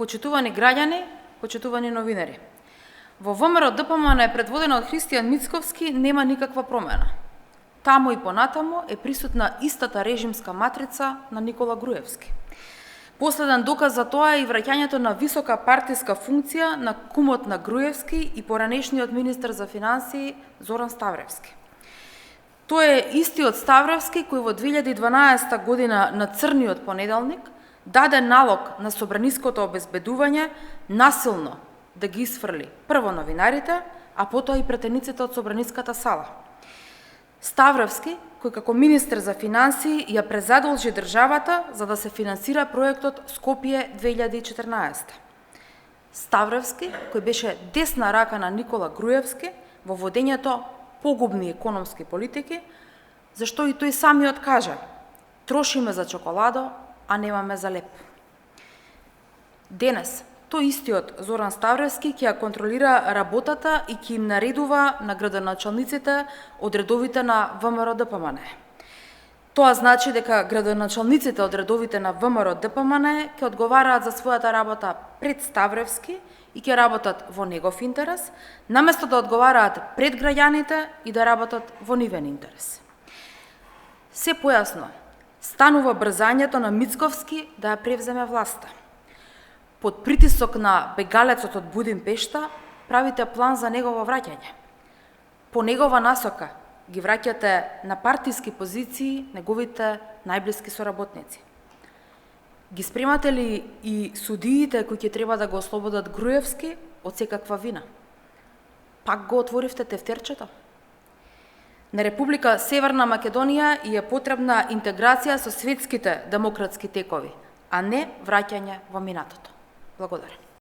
Почитувани граѓани, почитувани новинари. Во ВМРО ДПМН предводена од Христијан Мицковски нема никаква промена. Таму и понатаму е присутна истата режимска матрица на Никола Груевски. Последен доказ за тоа е и враќањето на висока партиска функција на кумот на Груевски и поранешниот министер за финансии Зоран Ставревски. Тој е истиот Ставревски кој во 2012 година на црниот понеделник даде налог на собраниското обезбедување насилно да ги исфрли прво новинарите, а потоа и претениците од собраниската сала. Ставревски, кој како министер за финансии ја презадолжи државата за да се финансира проектот Скопје 2014. Ставревски, кој беше десна рака на Никола Груевски во водењето погубни економски политики, зашто и тој самиот кажа: трошиме за чоколадо, а немаме за леп. Денес, тој истиот Зоран Ставревски ќе ја контролира работата и ќе им наредува на градоначалниците од редовите на ВМРО ДПМН. Тоа значи дека градоначалниците од редовите на ВМРО ДПМН ќе одговараат за својата работа пред Ставревски и ќе работат во негов интерес, наместо да одговараат пред граѓаните и да работат во нивен интерес. Се појасно станува брзањето на Мицковски да ја превземе власта. Под притисок на бегалецот од Будимпешта правите план за негово враќање. По негова насока ги враќате на партиски позиции неговите најблиски соработници. Ги спремате ли и судиите кои ќе треба да го ослободат Груевски од секаква вина? Пак го отворивте тефтерчето? На Република Северна Македонија и е потребна интеграција со светските демократски текови, а не враќање во минатото. Благодарам.